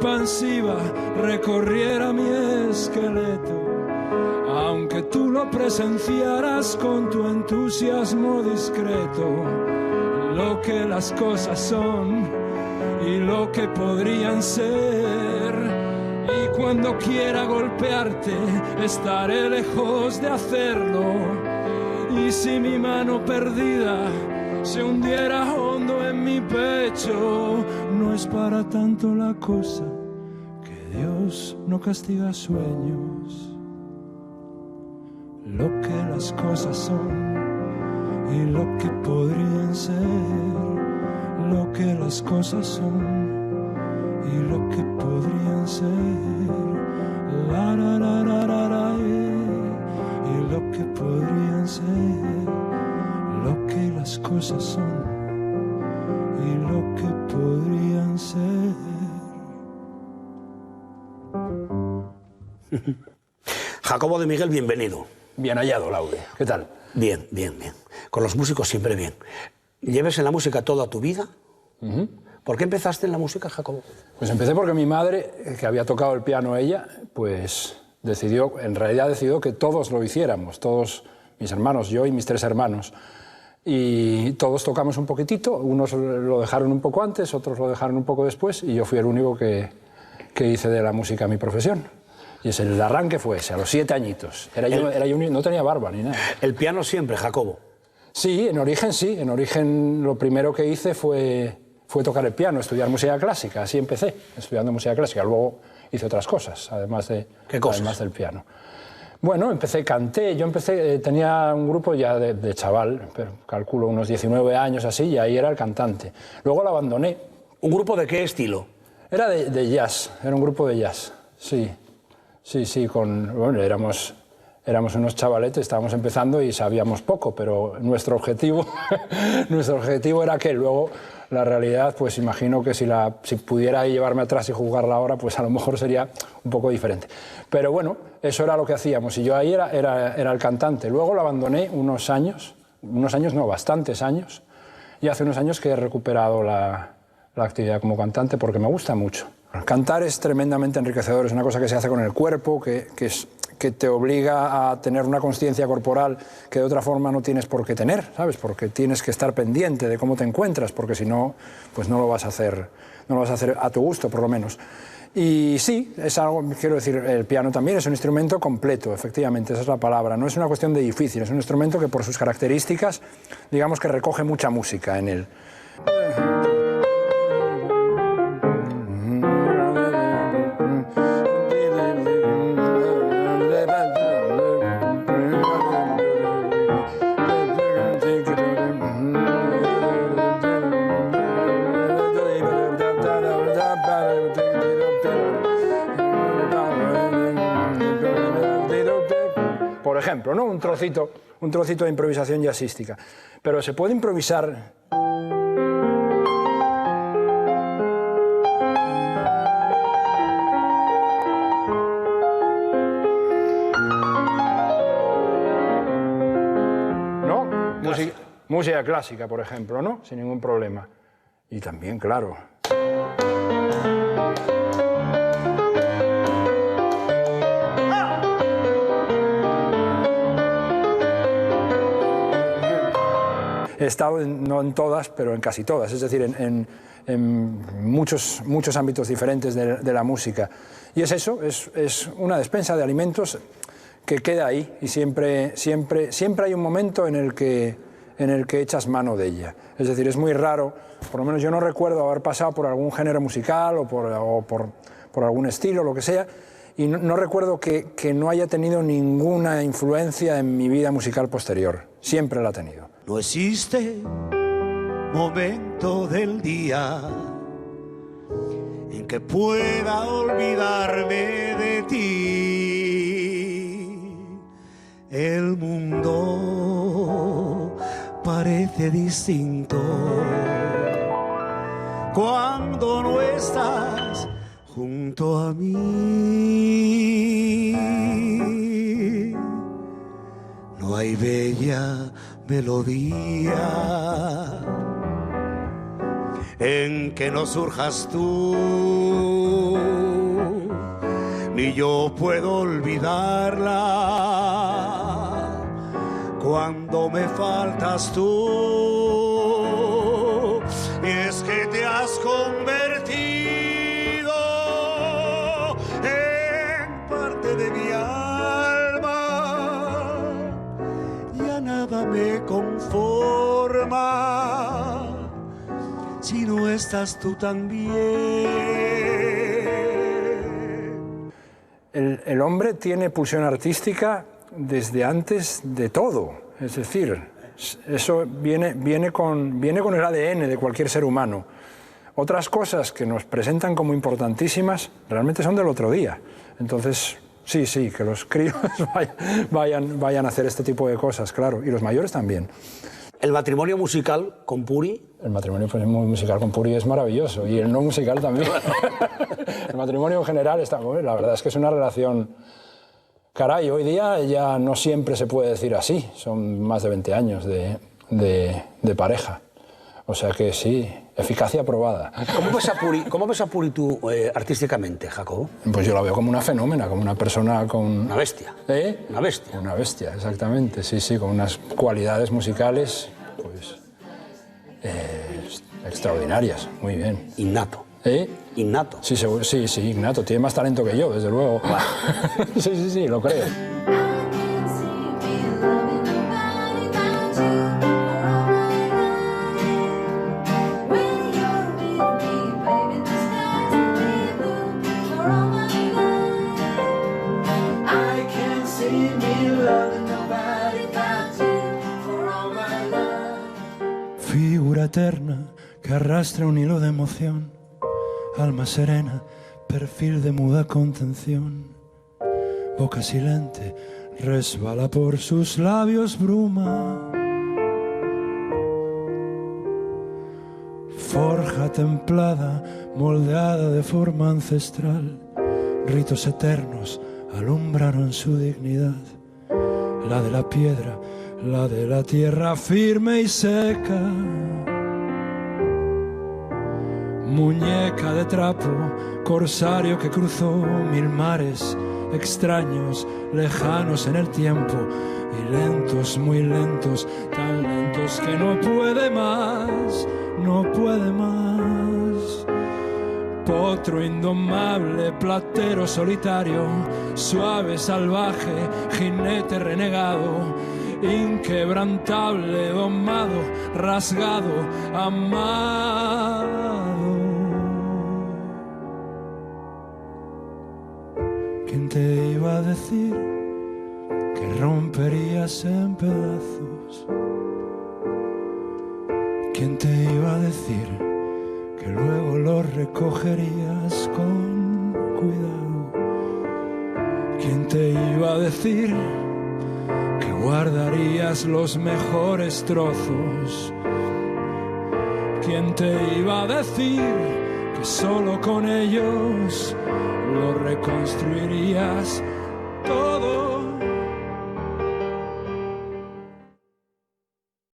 expansiva recorriera mi esqueleto, aunque tú lo presenciaras con tu entusiasmo discreto, lo que las cosas son y lo que podrían ser. Y cuando quiera golpearte, estaré lejos de hacerlo. Y si mi mano perdida se hundiera hondo en mi pecho, no es para tanto la cosa que Dios no castiga sueños. Lo que las cosas son y lo que podrían ser, lo que las cosas son y lo que podrían ser, y lo que podrían ser, lo que las cosas son y lo que podrían ser. Jacobo de Miguel, bienvenido. Bien hallado, Laude. ¿Qué tal? Bien, bien, bien. Con los músicos siempre bien. ¿Lleves en la música toda tu vida? ¿Por qué empezaste en la música, Jacobo? Pues empecé porque mi madre, que había tocado el piano ella, pues en realidad decidió que todos lo hiciéramos, todos mis hermanos, yo y mis 3 hermanos. Y todos tocamos un poquitito, unos lo dejaron un poco antes, otros lo dejaron un poco después, y yo fui el único que hice de la música mi profesión. Y el arranque fue ese, a los 7 añitos. No tenía barba ni nada. ¿El piano siempre, Jacobo? Sí. En origen lo primero que hice fue tocar el piano, estudiar música clásica. Así empecé, estudiando música clásica. Luego hice otras cosas, además del piano. Bueno, canté. Yo tenía un grupo ya de chaval, pero calculo unos 19 años así, y ahí era el cantante. Luego lo abandoné. ¿Un grupo de qué estilo? Era de jazz, era un grupo de jazz, sí. Sí, bueno, éramos unos chavaletes, estábamos empezando y sabíamos poco, pero nuestro objetivo era que luego la realidad, pues imagino que si pudiera llevarme atrás y jugarla ahora, pues a lo mejor sería un poco diferente. Pero bueno, eso era lo que hacíamos y yo ahí era el cantante. Luego lo abandoné bastantes años, y hace unos años que he recuperado la actividad como cantante porque me gusta mucho. Cantar es tremendamente enriquecedor, es una cosa que se hace con el cuerpo, que te obliga a tener una consciencia corporal que de otra forma no tienes por qué tener, ¿sabes? Porque tienes que estar pendiente de cómo te encuentras, porque si no, pues no lo vas a hacer a tu gusto, por lo menos. Y sí, es algo, quiero decir, el piano también es un instrumento completo, efectivamente, esa es la palabra. No es una cuestión de difícil, es un instrumento que por sus características, digamos que recoge mucha música en él. Por ejemplo, ¿no? un trocito de improvisación jazzística. Pero se puede improvisar. ¿No? Música clásica, por ejemplo, ¿no? Sin ningún problema. Y también, claro. He estado, no en todas, pero en casi todas, es decir, en muchos ámbitos diferentes de la música. Y es eso, es una despensa de alimentos que queda ahí y siempre hay un momento en el que echas mano de ella. Es decir, es muy raro, por lo menos yo no recuerdo haber pasado por algún género musical o por algún estilo, lo que sea, y no recuerdo que no haya tenido ninguna influencia en mi vida musical posterior. Siempre la ha tenido. No existe momento del día en que pueda olvidarme de ti. El mundo parece distinto cuando no estás junto a mí. No hay bella melodía en que no surjas tú, ni yo puedo olvidarla cuando me faltas tú. Y es que te has convertido en parte de mi alma, ya nada me conforma si no estás tú también. El hombre tiene pulsión artística desde antes de todo, es decir, eso viene con el ADN de cualquier ser humano. Otras cosas que nos presentan como importantísimas realmente son del otro día. Entonces, sí, que los críos vayan a hacer este tipo de cosas, claro, y los mayores también. El matrimonio musical con Puri. El matrimonio musical con Puri es maravilloso, y el no musical también. El matrimonio en general está, la verdad es que es una relación. Caray, hoy día ya no siempre se puede decir así, son más de 20 años de pareja. O sea que sí, eficacia probada. ¿Cómo ves a Puri tú artísticamente, Jacobo? Pues yo la veo como una fenómena, como una persona con... Una bestia. ¿Eh? Una bestia. Una bestia, exactamente, sí, con unas cualidades musicales, pues, extraordinarias, muy bien. Innato. ¿Eh? Innato. Sí, innato. Tiene más talento que yo, desde luego. Sí, lo creo. Figura eterna que arrastra un hilo de emoción, alma serena, perfil de muda contención, boca silente, resbala por sus labios bruma, forja templada, moldeada de forma ancestral, ritos eternos alumbraron su dignidad, la de la piedra, la de la tierra firme y seca. Muñeca de trapo, corsario que cruzó 1000 mares, extraños, lejanos en el tiempo, y lentos, muy lentos, tan lentos que no puede más, no puede más. Potro indomable, platero solitario, suave, salvaje, jinete renegado, inquebrantable, domado, rasgado, amado. ¿Quién te iba a decir que romperías en pedazos? ¿Quién te iba a decir que luego lo recogerías con cuidado? ¿Quién te iba a decir que guardarías los mejores trozos? ¿Quién te iba a decir que solo con ellos lo reconstruirías todo?